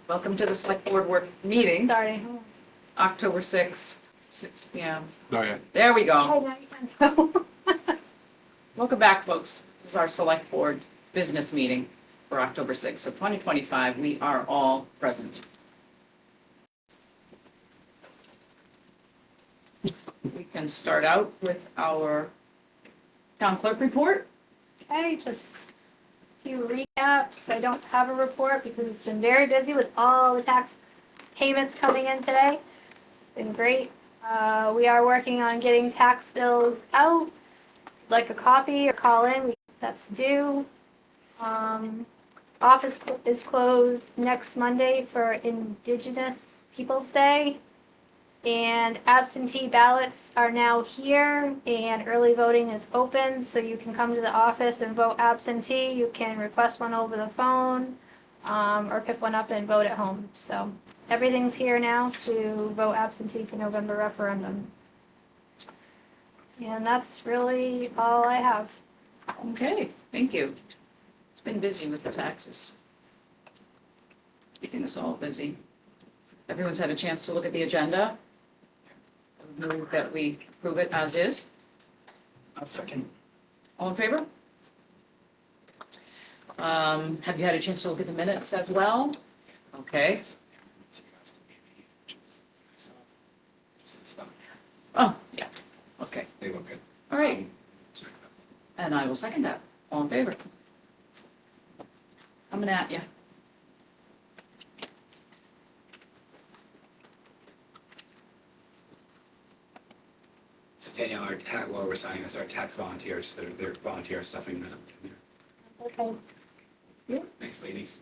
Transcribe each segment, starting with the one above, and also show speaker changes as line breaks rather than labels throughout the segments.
Welcome to the Select Board work meeting,
Sorry.
October 6th, 6 p.m.
Oh, yeah.
There we go.
Oh, now you can.
Welcome back, folks. This is our Select Board business meeting for October 6th of 2025. We are all present. We can start out with our town clerk report.
Okay, just a few recaps. I don't have a report because it's been very busy with all the tax payments coming in today. It's been great. We are working on getting tax bills out, like a copy or call in, that's due. Office is closed next Monday for Indigenous Peoples' Day. And absentee ballots are now here, and early voting is open, so you can come to the office and vote absentee. You can request one over the phone, or pick one up and vote at home. So everything's here now to vote absentee for November referendum. And that's really all I have.
Okay, thank you. It's been busy with the taxes. Keeping us all busy. Everyone's had a chance to look at the agenda. Move that we approve it as is.
I'll second.
All in favor? Have you had a chance to look at the minutes as well? Okay. Oh, yeah. Okay.
They look good.
All right. And I will second that. All in favor? Coming at you.
So Danielle, what we're signing is our tax volunteers, they're volunteer stuffing that in there.
Okay.
Nice ladies.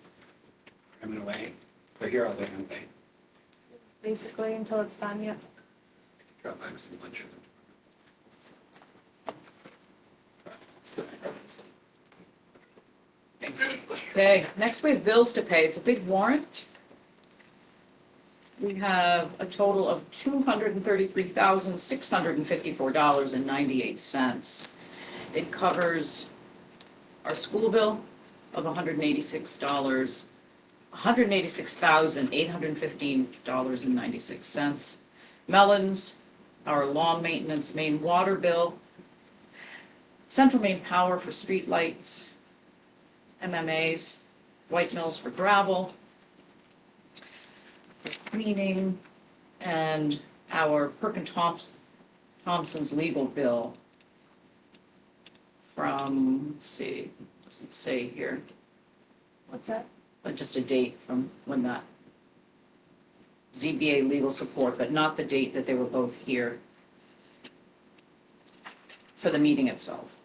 Coming away. They're here all day, aren't they?
Basically, until it's done, yeah.
Drop by with some lunch for them.
Okay, next we have bills to pay. It's a big warrant. We have a total of $233,654.98. It covers our school bill of $186, $186,815.96. Mellons, our lawn maintenance main water bill, Central Main Power for streetlights, MMAs, White Mills for gravel, for cleaning, and our Thompson's legal bill from, let's see, doesn't say here,
What's that?
but just a date from when that ZBA legal support, but not the date that they were both here for the meeting itself.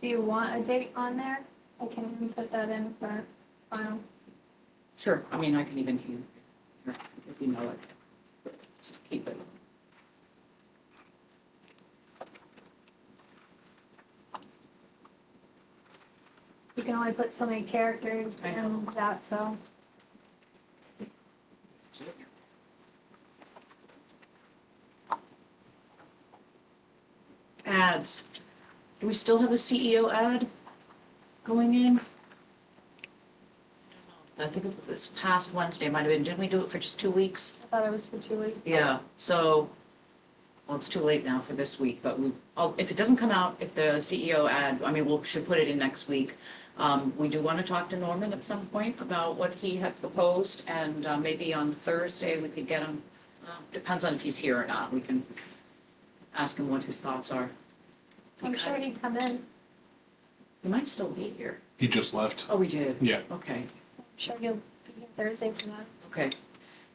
Do you want a date on there? I can put that in for final.
Sure, I mean, I can even hear if you know it. Just keep it.
You can only put so many characters in that, so.
Ads. Do we still have a CEO ad going in? I think it was this past Wednesday, might have been, didn't we do it for just 2 weeks?
I thought it was for 2 weeks.
Yeah, so, well, it's too late now for this week, but if it doesn't come out, if the CEO ad, I mean, should put it in next week. We do want to talk to Norman at some point about what he had proposed, and maybe on Thursday we could get him, depends on if he's here or not, we can ask him what his thoughts are.
I'm sure he'd come in.
He might still be here.
He just left.
Oh, we did?
Yeah.
Okay,
I'm sure he'll be here Thursday for that.
okay.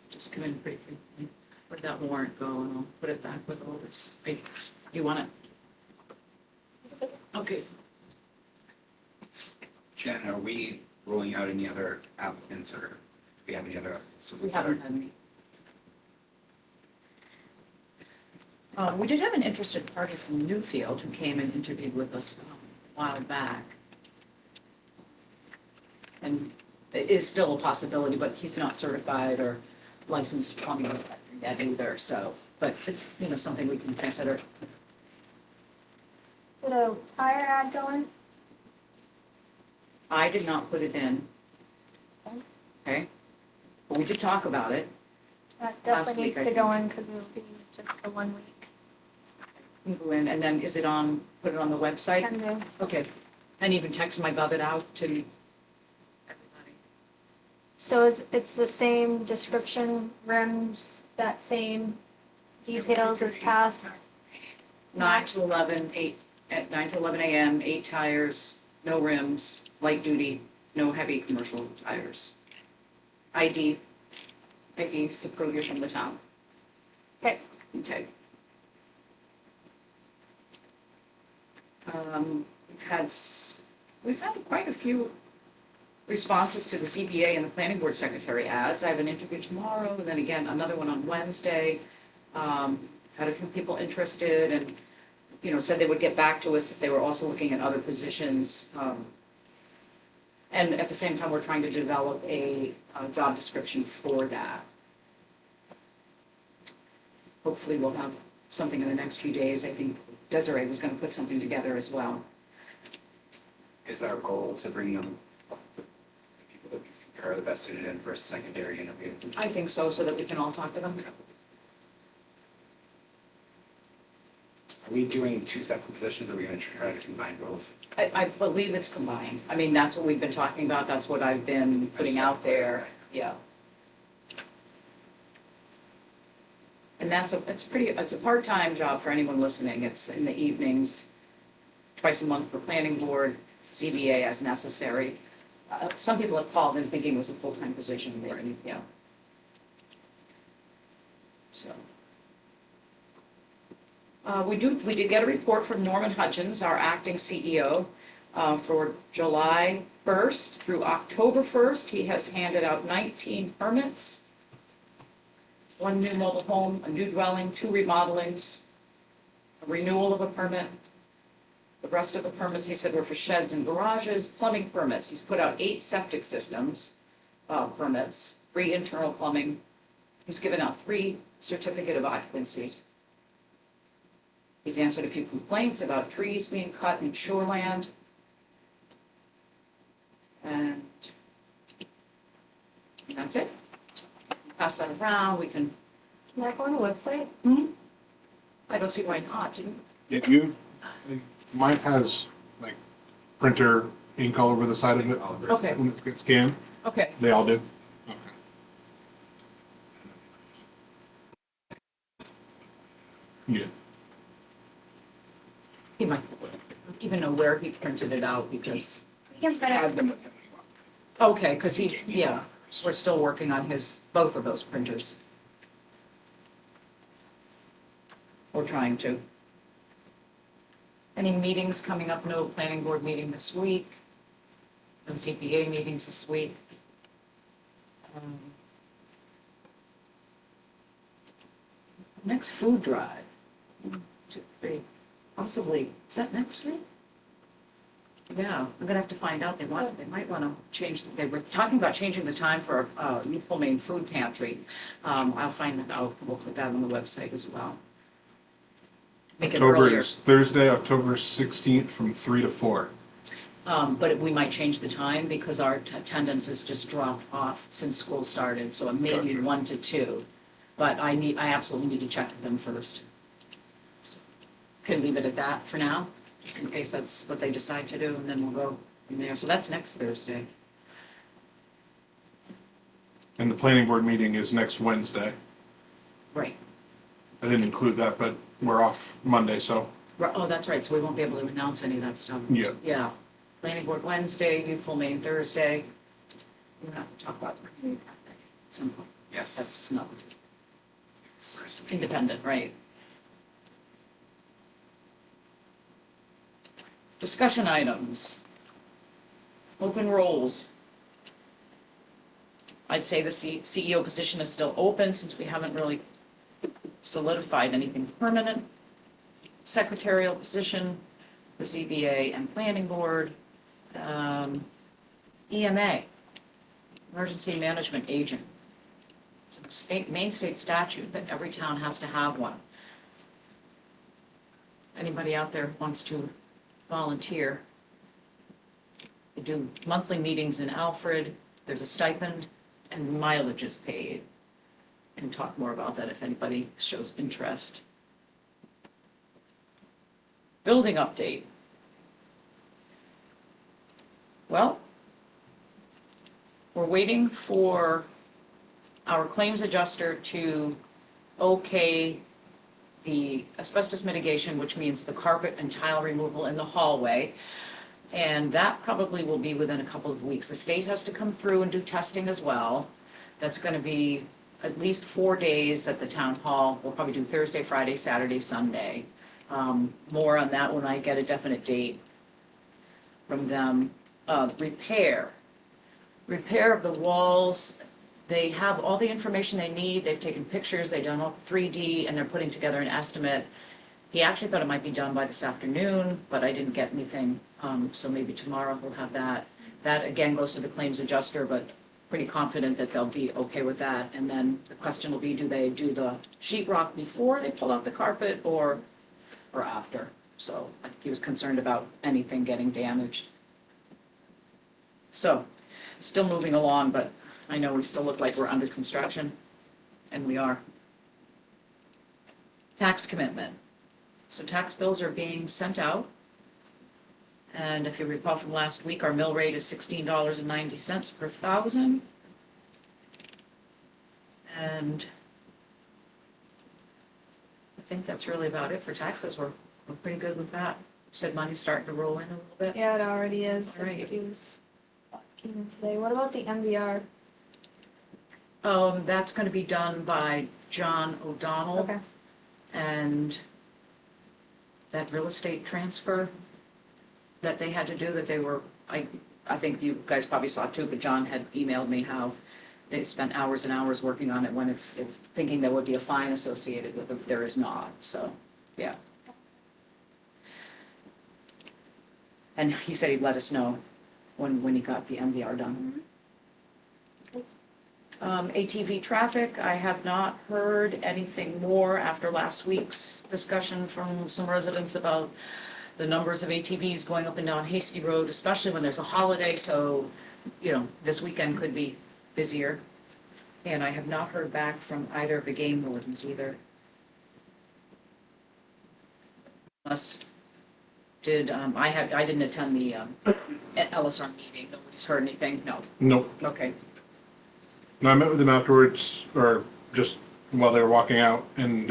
Just come in pretty frequently. Where'd that warrant go? And I'll put it back with all this. Wait, you want it? Okay.
Jen, are we ruling out any other applicants or do we have any other?
We haven't had any. We did have an interested party from Newfield who came and interviewed with us a while back. And it is still a possibility, but he's not certified or licensed plumbing inspector yet either, so, but it's, something we can consider.
Did a tire ad go in?
I did not put it in. Okay. But we did talk about it.
That
Last
definitely
week,
needs
I
to go in because it'll be just the 1 week.
You go in, and then is it on, put it on the website?
Can do.
Okay. And even text my it out to everybody.
So it's the same description, rims, that same details as past?
9 to 11, 8, at 9 to 11 a.m., 8 tires, no rims, light duty, no heavy commercial tires. ID to prove you're from the town.
Okay.
Okay. We've had quite a few responses to the ZBA and the planning board secretary ads. I have an interview tomorrow, and then again, another one on Wednesday. I've had a few people interested and, said they would get back to us if they were also looking at other positions. And at the same time, we're trying to develop a job description for that. Hopefully, we'll have something in the next few days. I think Desiree was going to put something together as well.
Is our goal to bring them the people that we think are the best suited in for a secondary interview?
I think so that we can all talk to them.
Are we doing 2 separate positions, or are we gonna try to combine both?
I believe it's combined. I mean, that's what we've been talking about. That's what I've been putting out there. Yeah. And it's a part-time job for anyone listening. It's in the evenings, twice a month for planning board, ZBA as necessary. Some people have called in thinking it was a full-time position. Yeah. So. We did get a report from Norman Hutchins, our acting CEO, for July 1st through October 1st. He has handed out 19 permits. 1 new mobile home, a new dwelling, 2 remodelings, a renewal of a permit. The rest of the permits, he said, were for sheds and garages, plumbing permits. He's put out 8 septic systems permits, 3 internal plumbing. He's given out 3 certificate of occupancies. He's answered a few complaints about trees being cut in shoreland. And that's it. Pass that around, we can.
Can that go on the website?
I don't see why not.
Mine has like printer ink all over the side of it.
Okay.
When it gets scanned,
Okay.
they all do. Okay. Yeah.
He might even know where he printed it out because.
We can print it.
Okay, because he's, yeah, we're still working on both of those printers. We're trying to. Any meetings coming up? No planning board meeting this week. No CPA meetings this week. Next food drive. 1, 2, 3. Possibly, is that next week? Yeah, I'm gonna have to find out. They might want to change, they were talking about changing the time for Youthful Maine Food Pantry. I'll find that out. We'll put that on the website as well. Make it
October
earlier.
is Thursday, October 16th from 3 to 4.
But we might change the time because our attendance has just dropped off since school started, so it may be
Gotcha.
1 to 2. But I absolutely need to check with them first. So, can leave it at that for now, just in case that's what they decide to do, and then we'll go from there. So that's next Thursday.
And the planning board meeting is next Wednesday.
Right.
I didn't include that, but we're off Monday, so
Oh, that's right, so we won't be able to announce any of that stuff.
yeah.
Yeah. Planning board Wednesday, Youthful Maine Thursday. We're gonna have to talk about the community that day at some point.
Yes.
That's not, it's independent, right? Discussion items. Open roles. I'd say the CEO position is still open since we haven't really solidified anything permanent. Secretarial position for ZBA and Planning Board. EMA, Emergency Management Agent. It's a Maine state statute that every town has to have one. Anybody out there who wants to volunteer? They do monthly meetings in Alfred. There's a stipend and mileage is paid. Can talk more about that if anybody shows interest. Building update. Well, we're waiting for our claims adjuster to okay the asbestos mitigation, which means the carpet and tile removal in the hallway. And that probably will be within a couple of weeks. The state has to come through and do testing as well. That's gonna be at least 4 days at the town hall. We'll probably do Thursday, Friday, Saturday, Sunday. More on that when I get a definite date from them. Repair of the walls. They have all the information they need. They've taken pictures, they've done all 3D, and they're putting together an estimate. He actually thought it might be done by this afternoon, but I didn't get anything, so maybe tomorrow we'll have that. That again goes to the claims adjuster, but pretty confident that they'll be okay with that. And then the question will be, do they do the sheetrock before they pull out the carpet or after? So I think he was concerned about anything getting damaged. So, still moving along, but I know we still look like we're under construction, and we are. Tax commitment. So tax bills are being sent out. And if you recall from last week, our mill rate is $16.90 per thousand. And I think that's really about it for taxes. We're pretty good with that. Said money's starting to roll in a little bit.
Yeah, it already is.
All right.
It was came in today. What about the MVR?
That's gonna be done by John O'Donnell.
Okay.
And that real estate transfer that they had to do, that they were, I think you guys probably saw too, but John had emailed me how they spent hours and hours working on it when it's, thinking there would be a fine associated with it, if there is not, so, yeah. And he said he'd let us know when he got the MVR done. ATV traffic, I have not heard anything more after last week's discussion from some residents about the numbers of ATVs going up and down Hasty Road, especially when there's a holiday, so, you know, this weekend could be busier. And I have not heard back from either of the game wardens either. Unless, I didn't attend the LSR meeting, nobody's heard anything, no,
Nope.
okay.
No, I met with them afterwards, or just while they were walking out, and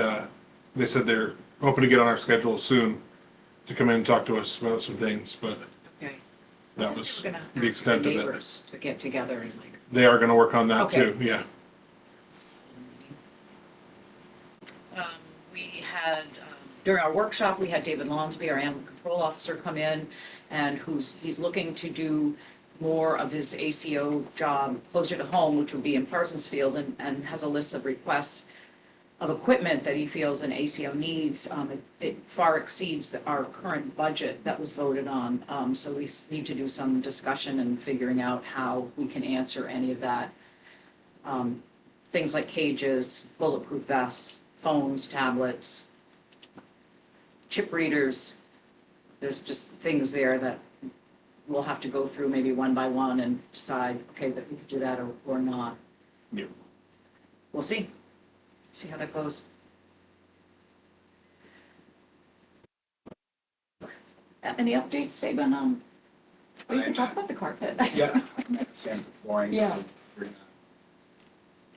they said they're hoping to get on our schedule soon to come in and talk to us about some things, but
Okay.
that was
We're gonna
the
ask
extent
the
of it.
neighbors to get together and like.
They are gonna work on that
Okay.
too, yeah.
We had, during our workshop, we had David Lonsby, our animal control officer, come in, and he's looking to do more of his ACO job closer to home, which would be in Parsonsfield, and has a list of requests of equipment that he feels an ACO needs. It far exceeds our current budget that was voted on, so we need to do some discussion and figuring out how we can answer any of that. Things like cages, bulletproof vests, phones, tablets, chip readers. There's just things there that we'll have to go through maybe one by one and decide, okay, that we could do that or not.
Yep.
We'll see how that goes. Any updates, Saban, well, you can talk about the carpet.
Yeah, sand for flooring.
Yeah.
We're gonna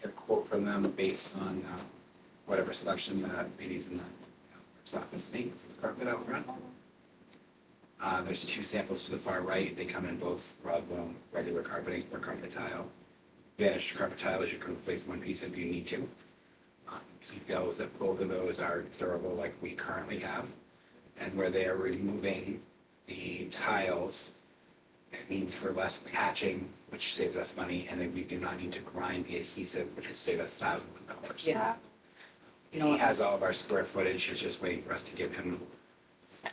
get a quote from them based on whatever selection Beatty's in the works office make for the carpet out front. There's 2 samples to the far right. They come in both regular carpeting or carpet tile. Advantage to carpet tile is you can replace one piece if you need to. He feels that both of those are durable like we currently have. And where they are removing the tiles, it means for less patching, which saves us money, and then we do not need to grind the adhesive, which would save us thousands of dollars.
Yeah. You know
He
what?
has all of our square footage, he's just waiting for us to give him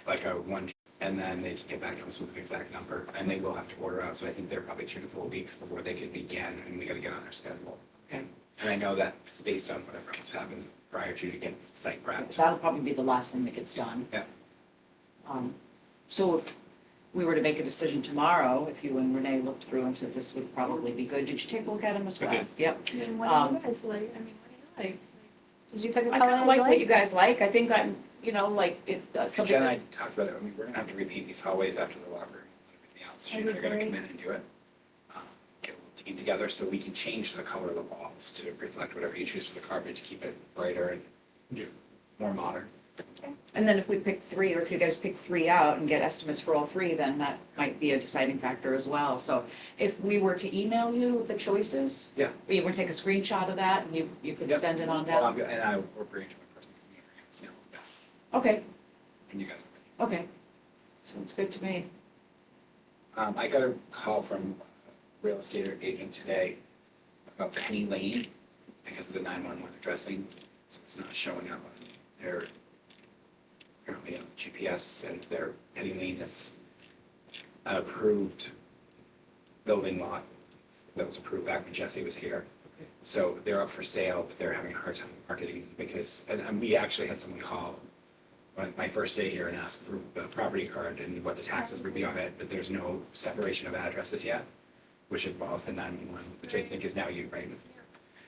like a one, and then they can get back to us with an exact number, and they will have to order out, so I think they're probably 2 to 4 weeks before they can begin, and we gotta get on their schedule.
Okay.
And I know that it's based on whatever else happens prior to get the site prepped.
That'll probably be the last thing that gets done.
Yeah.
So if we were to make a decision tomorrow, if you and Renee looked through and said this would probably be good, did you take a look at them as
I
well?
did.
Yep.
I mean, what do you guys like? I mean, what do you like? Did you pick a
I
color
kind of
that you
like what you guys like, I think I'm, like, it,
So
something
Jen and
that,
I talked about it, I mean, we're gonna have to repaint these hallways after the locker room and everything else, she and I are gonna come in and do it. Get a little team together so we can change the color of the walls to reflect whatever you choose for the carpet to keep it brighter and more modern.
and then if we pick three, or if you guys pick three out and get estimates for all three, then that might be a deciding factor as well. So if we were to email you the choices,
Yeah.
we would take a screenshot of that and you could
Yep.
send it on
Well,
down?
and I will bring it to my personal computer and samples back,
Okay,
and you guys are ready.
okay. Sounds good to me.
I got a call from a real estate agent today about Penny Lane because of the 911 addressing, so it's not showing up on their, apparently on GPS, and their Penny Lane is an approved building lot that was approved back when Jesse was here. So they're up for sale, but they're having a hard time marketing them because, and we actually had someone call on my first day here and ask for the property card and what the taxes would be on it, but there's no separation of addresses yet, which involves the 911, which I think is now you, right?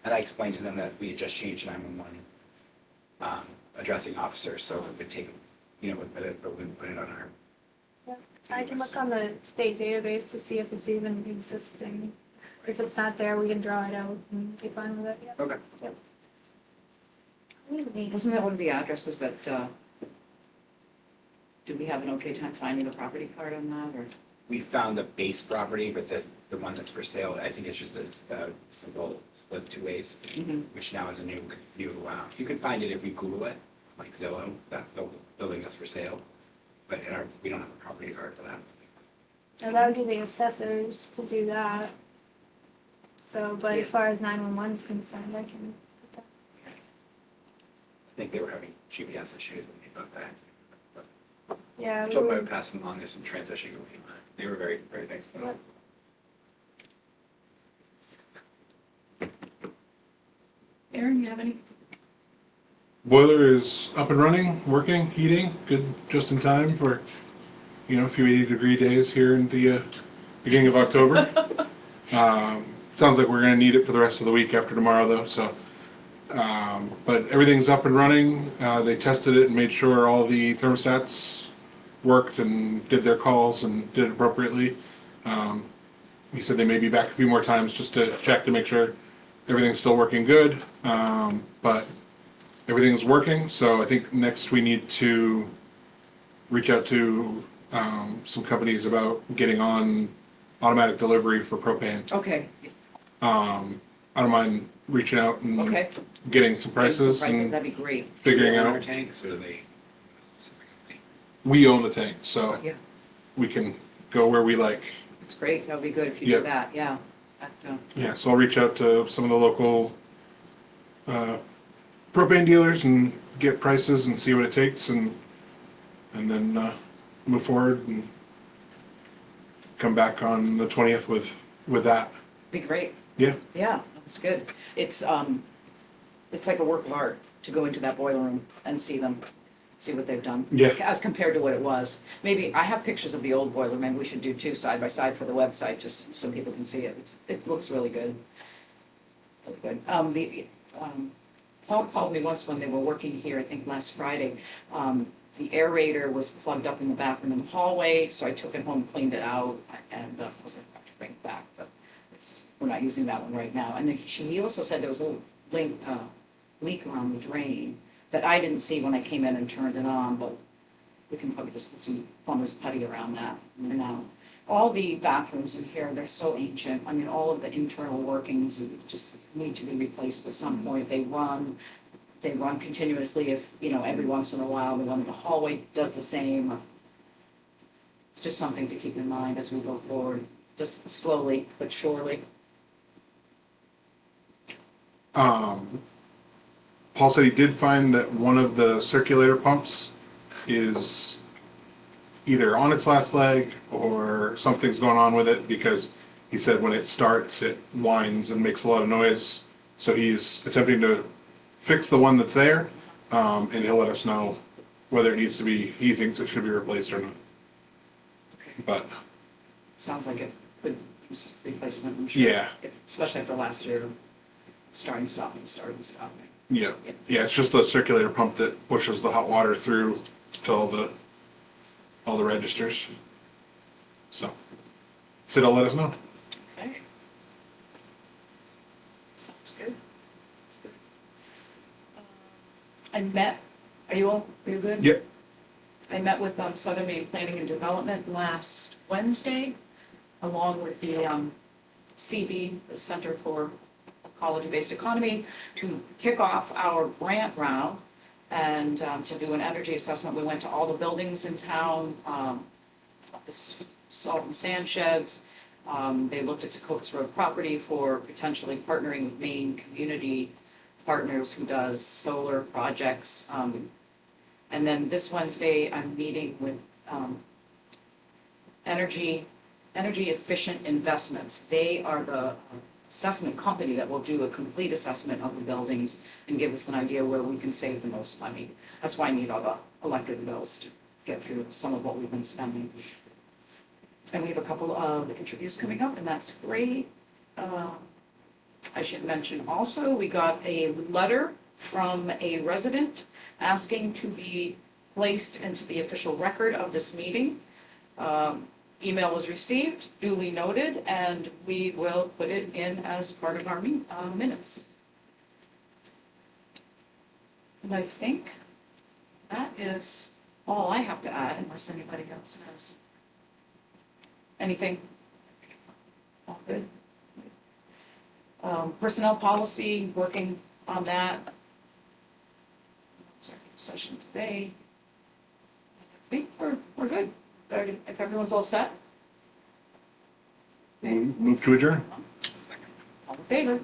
And I explained to them that we had just changed 911 addressing officer, so it would take, we put it on our.
I can look on the state database to see if it's even existing. If it's not there, we can draw it out and be fine with it, yeah.
Okay.
Wasn't that one of the addresses that, did we have an okay time finding the property card on that, or?
We found the base property, but the one that's for sale, I think it's just a simple split two ways, which now is a new, you can find it if you Google it, like Zillow, that the building that's for sale. But we don't have a property card for that.
Now, that would be the assessors to do that. So, but as far as 911 is concerned, I can put that.
I think they were having GPS issues and they thought that.
Yeah,
I
we
told them I
were-
would pass them along, there's some transition going on. They were very, very nice.
Yep.
Aaron, you have any?
Boiler is up and running, working, heating, good, just in time for, a few 80-degree days here in the beginning of October. Sounds like we're gonna need it for the rest of the week after tomorrow though, so. But everything's up and running. They tested it and made sure all the thermostats worked and did their calls and did it appropriately. He said they may be back a few more times just to check to make sure everything's still working good. But everything's working, so I think next we need to reach out to some companies about getting on automatic delivery for propane.
Okay,
I don't mind reaching out and
okay.
getting some prices
That'd
and
be great.
figuring
Do they own our
out.
tanks or do they, specifically?
We own the tank, so
Yeah,
we can go where we like.
it's great. That would be good if you
Yep.
do that, yeah. That,
Yeah, so I'll reach out to some of the local propane dealers and get prices and see what it takes and then move forward and come back on the 20th with that.
Be great.
Yeah.
Yeah, it's good. It's like a work of art to go into that boiler room and see what they've done.
Yeah.
As compared to what it was. Maybe, I have pictures of the old boiler, maybe we should do two side by side for the website, just so people can see it. It looks really good. Really good. Paul called me once when they were working here, I think last Friday. The aerator was plugged up in the bathroom in the hallway, so I took it home, cleaned it out, and was like, I have to bring it back, but we're not using that one right now. And then he also said there was a little leak around the drain that I didn't see when I came in and turned it on, but we can probably just put some plumber's putty around that. And all the bathrooms in here, they're so ancient. I mean, all of the internal workings just need to be replaced at some point. They run continuously if, every once in a while, the one in the hallway does the same. It's just something to keep in mind as we go forward, just slowly but surely.
Paul said he did find that one of the circulator pumps is either on its last leg or something's going on with it, because he said when it starts it whines and makes a lot of noise. So he's attempting to fix the one that's there, and he'll let us know whether it needs to be, he thinks it should be replaced or not.
Okay.
but
Sounds like it could use replacement, I'm sure.
yeah,
Especially after last year, starting, stopping.
yeah, it's just the circulator pump that pushes the hot water through to all the registers. So, so they'll let us know.
Okay. Sounds good. I met, are you good?
Yep.
I met with Southern Maine Planning and Development last Wednesday, along with the CB, the Center for Ecology-Based Economy, to kick off our grant round and to do an energy assessment. We went to all the buildings in town, the salt and sand sheds. They looked at Secocas Road property for potentially partnering with Maine Community Partners, who does solar projects. And then this Wednesday, I'm meeting with energy efficient investments. They are the assessment company that will do a complete assessment of the buildings and give us an idea where we can save the most money. That's why I need all the electric bills to get through some of what we've been spending. And we have a couple of interviews coming up, and that's great. I should mention also, we got a letter from a resident asking to be placed into the official record of this meeting. Email was received, duly noted, and we will put it in as part of our minutes. And I think that is all I have to add, unless anybody else has anything. All good. Personnel policy, working on that. Executive session today. I think we're good. If everyone's all set,
Move to adjourn.
Second.
all in favor?